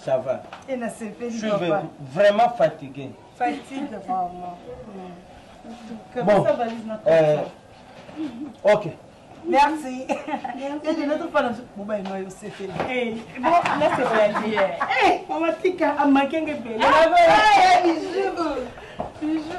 Ça va. Et na c'est fait. Je suis vraiment fatigué. Fatigue vraiment. Bon. Ça valise notre ok. Merci. Et de notre part, bon ben moi c'est fait. Bon là c'est validé. Maman Tika a manqué un peu. Bijou.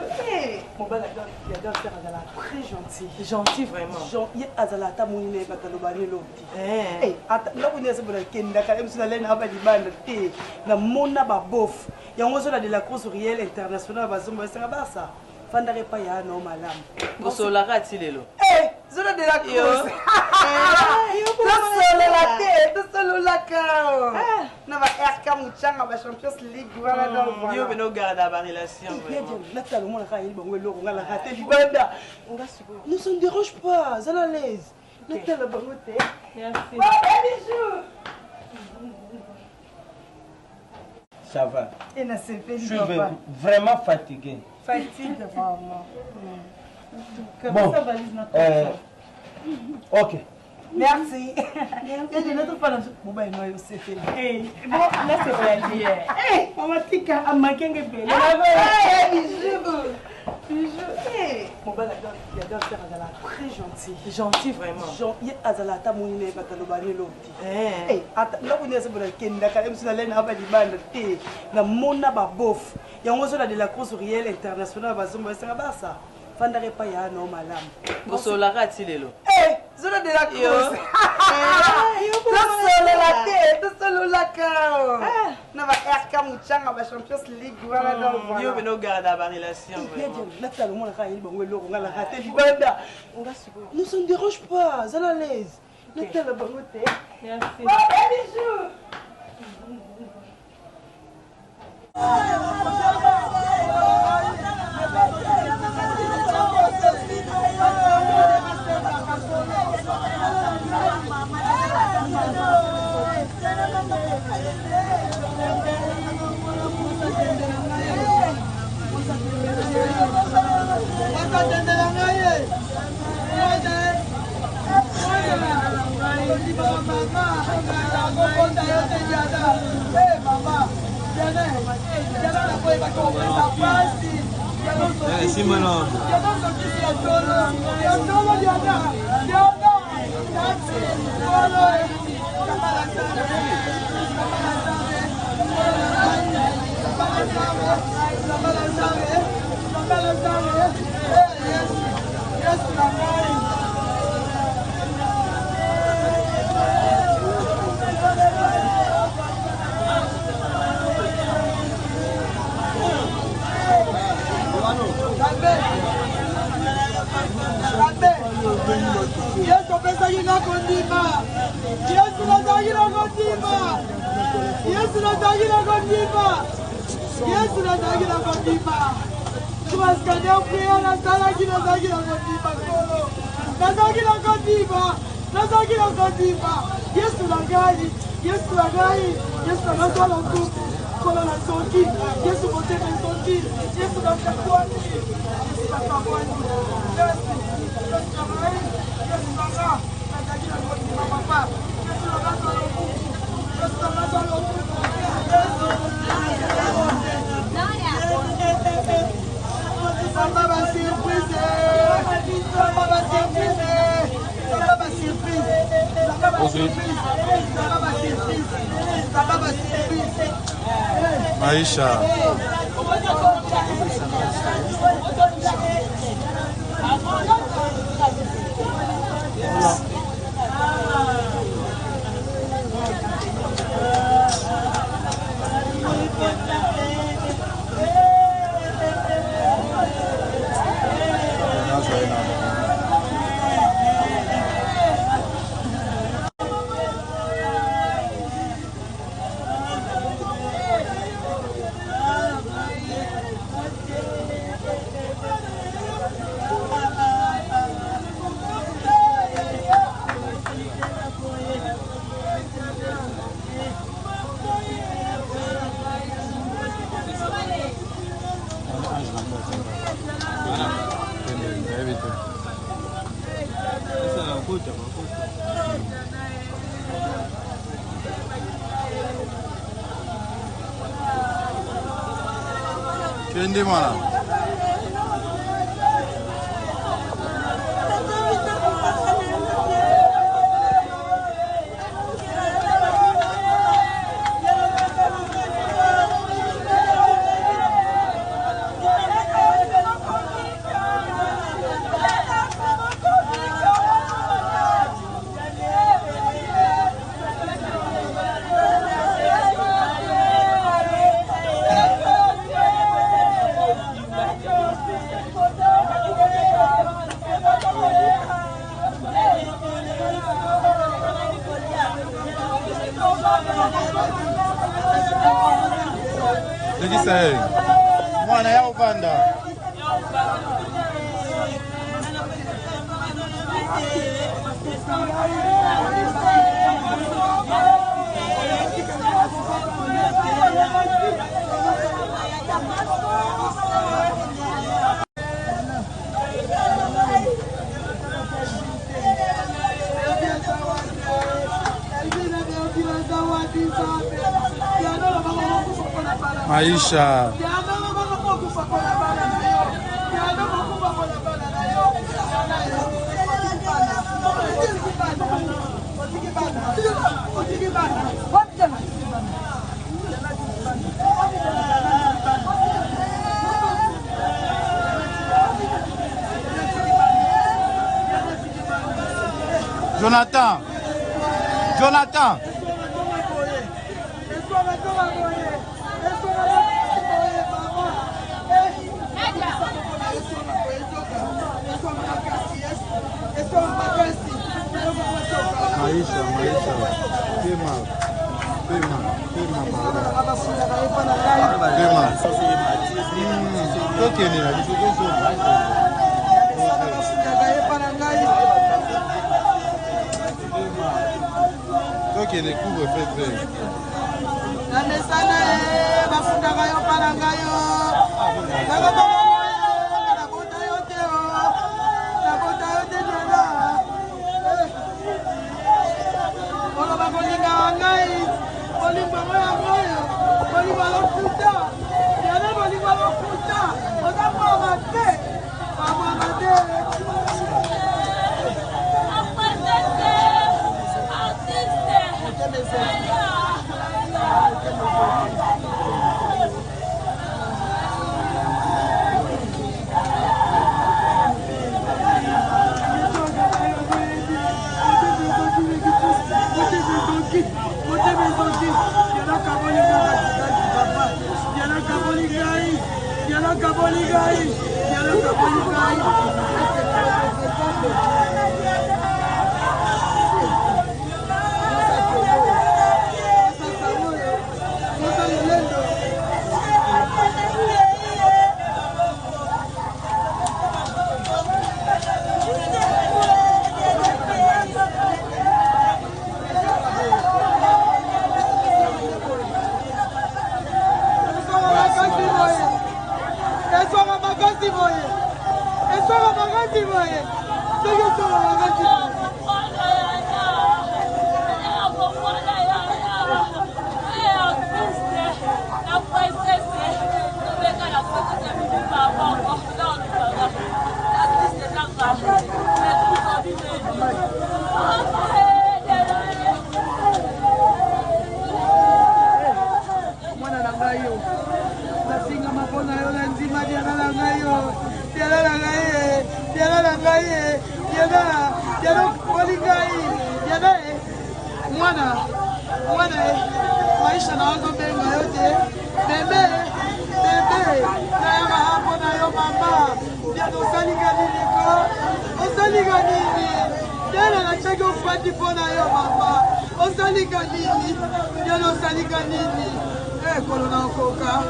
Mon bel il adore faire Azala très gentil. Gentil vraiment. Il Azala ta mounine batalobani loti. Là on est sur le kenda quand même sur la laine à Balibane té na mona ba bof. Il y a un de la course réelle internationale bazomba c'est ça. Fandare pa ya no malam. Bosola ratilelo. Zona de la course. Solo la cao. Na ba RK Muchanga ba Champions League voilà donc. Yo beno garda ba relation vraiment. Là tu as le monde quand il bongo lo ngala raté libanda. Ne se dérange pas, à l'aise. Là tu as le bongo té. Merci. Bijou. Ça va. Et na c'est fait. Je suis vraiment fatigué. Fatigue vraiment. Bon. Ça valise notre ok. Merci. Et de notre part, bon ben moi c'est fait. Bon là c'est validé. Maman Tika a manqué un peu. Bijou. Mon bel il adore faire Azala très gentil. Gentil vraiment. Il Azala ta mounine batalobani loti. Là on est sur le kenda quand même sur la laine à Balibane té na mona ba bof. Il y a un de la course réelle internationale bazomba c'est ça. Fandare pa ya no malam. Bosola ratilelo. Zona de la course. Solo la cao. Na ba RK Muchanga ba Champions League voilà donc. Yo beno garda ba relation vraiment. Là tu as le monde quand il bongo lo ngala raté libanda. Ne se dérange pas, à l'aise. Là tu as le bongo té. Merci. Bijou. Sì, ma no. Aisha. Kende mwana. Say, mwana ya upanda. Maisha. Jonathan. Jonathan. Maisha. Pema. Tokene couvre fait. Maisha na wazo benga yote bebe na ya hapo na yo mama ya dosaliga nini ko osaliga nini tena na chake ufati pona yo mama osaliga nini ya dosaliga nini kolona okoka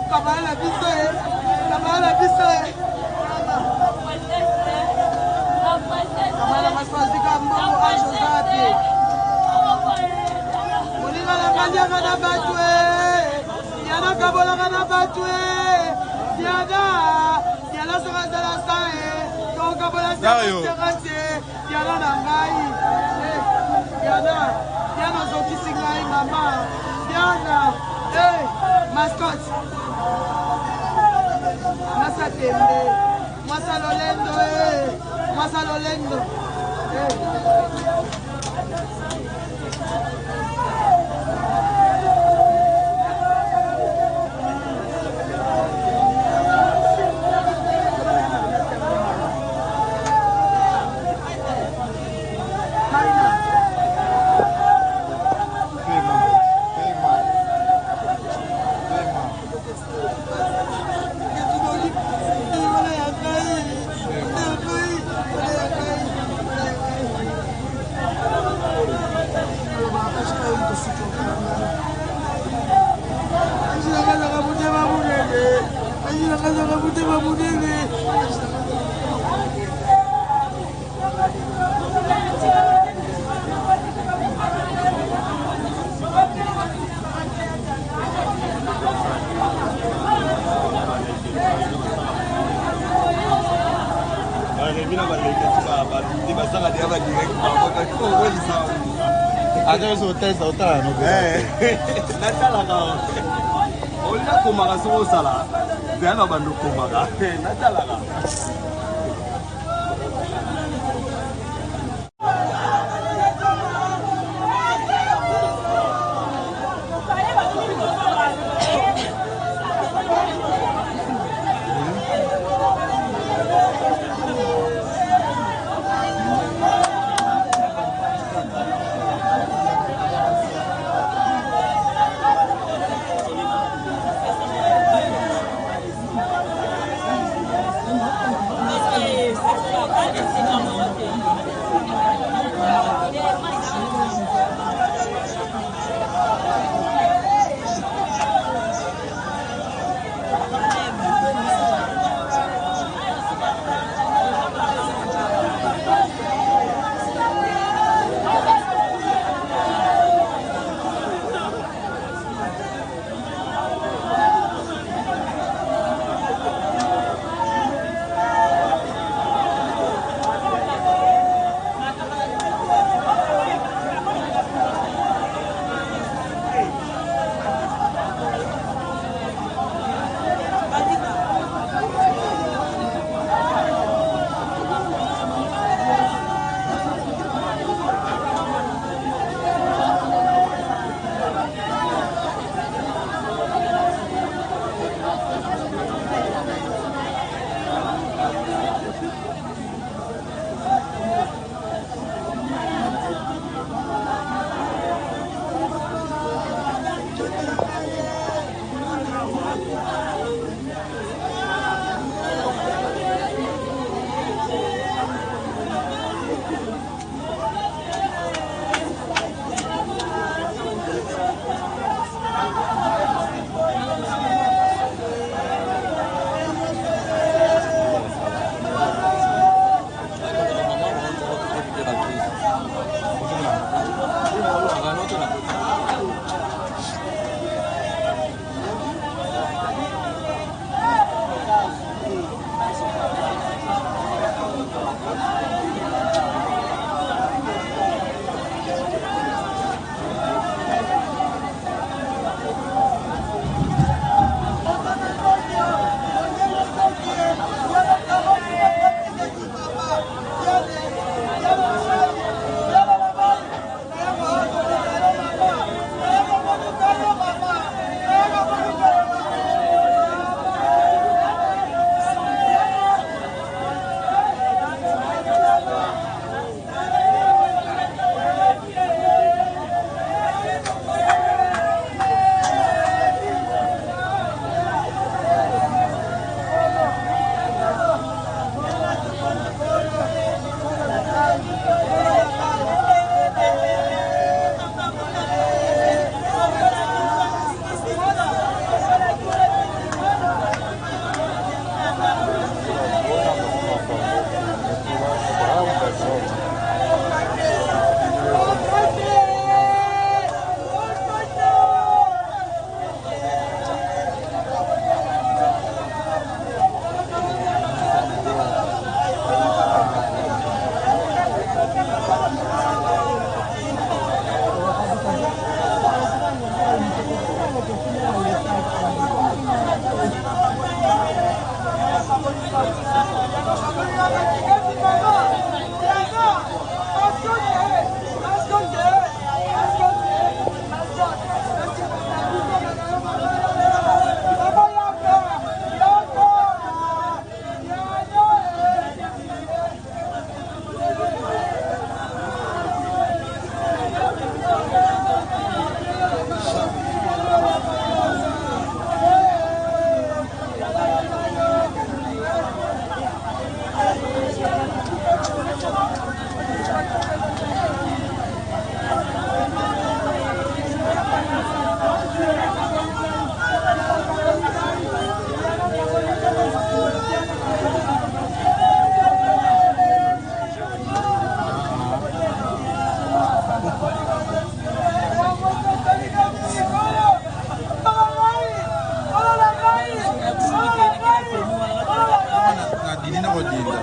Kabala Lise. Kamala maswazika mbongo anjo zate. Molinga la kanyaka na batwe. Diana kabolaka na batwe. Diana sera zala sae. Kabola serante. Diana na ngai. Diana zokisi ngai mama. Diana. Hey, mascotte. Masa tembe. Masa lolendo. Masa lolendo. Didi na kodinda.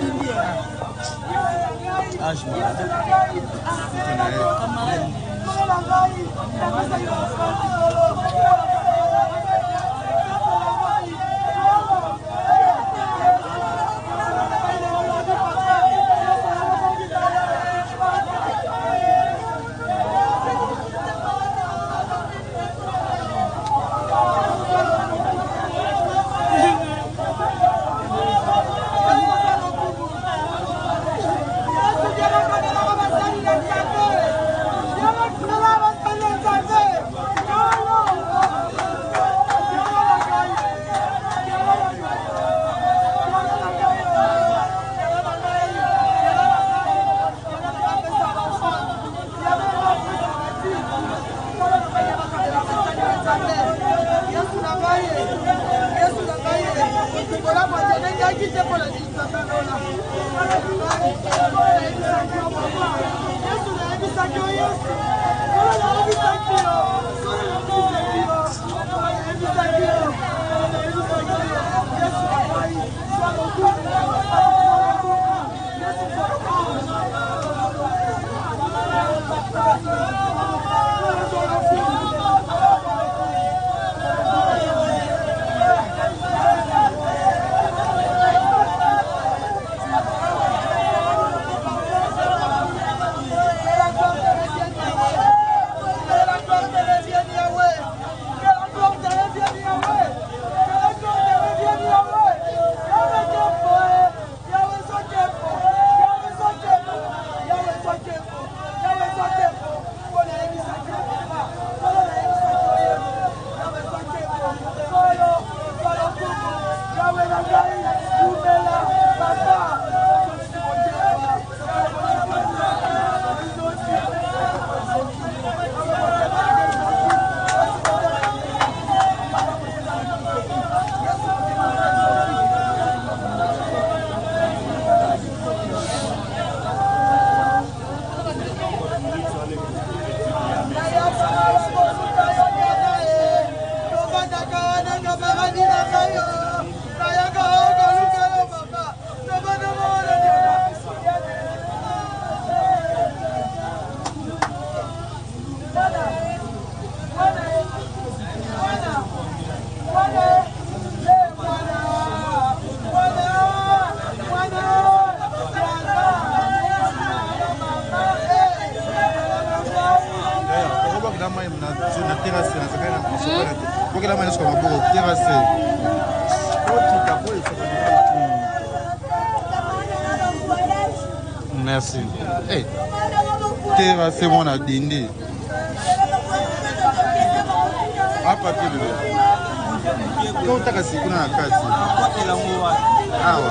Merci. Hey, terrasse mon a dindi. Hapa kile. Kwa utaka siku na kazi. Hawa.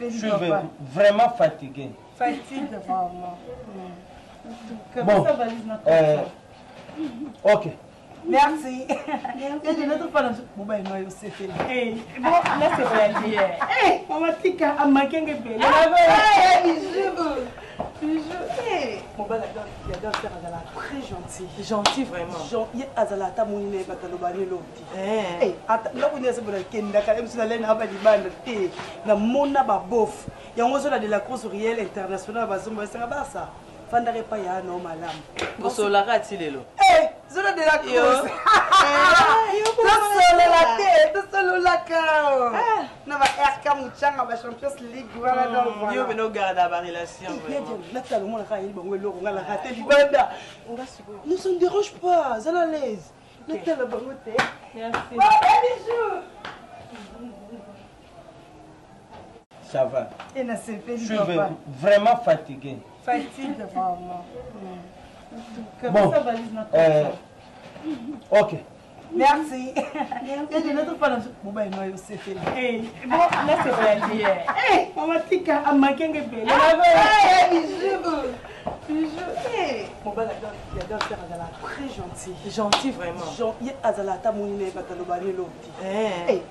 Je suis vraiment fatigué. Fatigue, vraiment. Bon, ok. Merci. Et de l'autre fois, bon, ben, moi, c'est fait. Bon, là, c'est pas dire. Maman, tika, à ma gang, bijou. Mon bal, il adore faire Azala. Très gentil. Gentil, vraiment. Gentil, Azala, ta mounine, batalobani, l'autre. Là, on est à ce moment-là, Kenda, quand même, si on a l'air à Baliban, na mona babof. Il y a un oiseau de la course réelle internationale, Bazumba, c'est un ça. Fandare pa ya no malam. Bosolara tilelo. Zona de la course. Solo la tête, solo la cao. Na va RK Muchanga ba Champions League wala do. Yo beno garda ba relation vraiment. Là ça le monde ka il bango lo ngala raté libanda. Ne se dérange pas, à la l'aise. Là ça le bango té. Merci. Bisous. Ça va. Et na c'est fait. Je suis vraiment fatigué. Fatigue, vraiment. Bon, ok. Merci. Et de l'autre fois, bon, ben, moi, c'est fait. Bon, là, c'est pas dire. Maman, tika, à ma gang, bijou. Mon bal, il adore faire Azala. Très gentil. Gentil, vraiment. Gentil, Azala, ta mounine, batalobani, l'autre.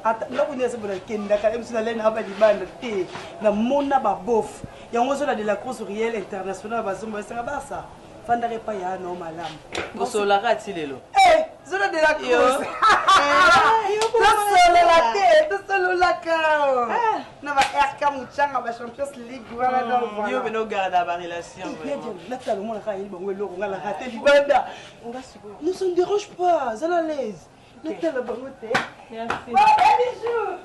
Là, on est à ce moment-là, Kenda, quand même, si on a l'air à Baliban, na mona babof. Il y a un oiseau de la course réelle internationale, Bazumba, c'est un ça. Fandare pa ya no malam. Bosolara tilelo. Zona de la course. Solo la tête, solo la cao. Na va RK Muchanga ba Champions League wala do. Yo beno garda ba relation vraiment. Là ça le monde ka il bango lo ngala raté libanda. Ne se dérange pas, à la l'aise. Là ça le bango té. Merci. Bisous.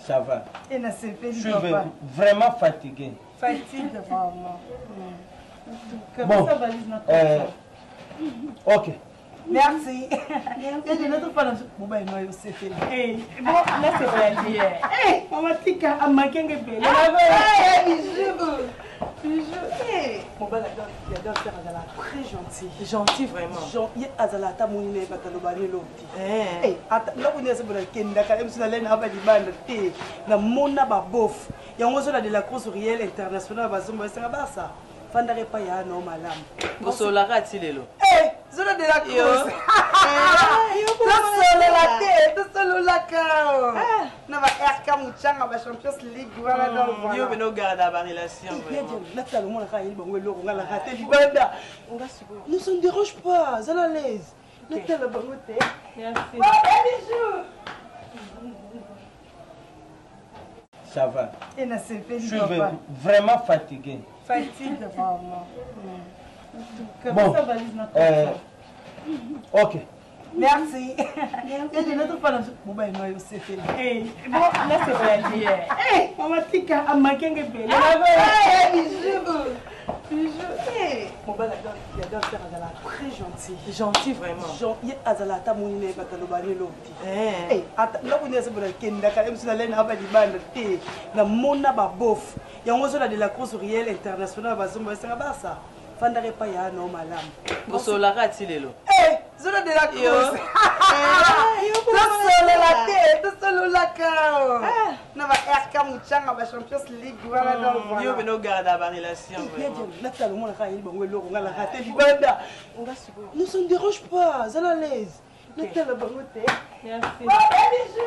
Ça va. Et na c'est fait. Je suis vraiment fatigué. Fatigue, vraiment. Bon, ok. Merci. Et de l'autre fois, bon, ben, moi, c'est fait. Bon, là, c'est pas dire. Maman, tika, à ma gang, bijou. Mon bal, il adore faire Azala. Très gentil. Gentil, vraiment. Gentil, Azala, ta mounine, batalobani, l'autre. Là, on est à ce moment-là, Kenda, quand même, si on a l'air à Baliban, na mona babof. Il y a un oiseau de la course réelle internationale, Bazumba, c'est un ça. Fandare pa ya no malam. Bosolara tilelo. Zona de la course. Solo la tête, solo la cao. Na va RK Muchanga ba Champions League wala do. Yo beno garda ba relation vraiment. Là ça le monde ka il bango lo ngala raté libanda. Ne se dérange pas, à la l'aise. Là ça le bango té. Merci. Bisous. Ça va. Et na c'est fait. Je suis vraiment fatigué. Fatigue, vraiment. Bon, ok. Merci. Et de l'autre fois, bon, ben, moi, c'est fait. Bon, là, c'est pas dire. Maman, tika, à ma gang, bijou. Mon bal, il adore faire Azala. Très gentil. Gentil, vraiment. Gentil, Azala, ta mounine, batalobani, l'autre. Là, on est à ce moment-là, Kenda, quand même, si on a l'air à Baliban, na mona babof. Il y a un oiseau de la course réelle internationale, Bazumba, c'est un ça. Fandare pa ya no malam. Bosolara tilelo. Zona de la course. Solo la tête, solo la cao. Na va RK Muchanga ba Champions League wala do. Yo beno garda ba relation vraiment. Là ça le monde ka il bango lo ngala raté libanda. Ne se dérange pas, à la l'aise. Là ça le bango té. Merci. Bisous.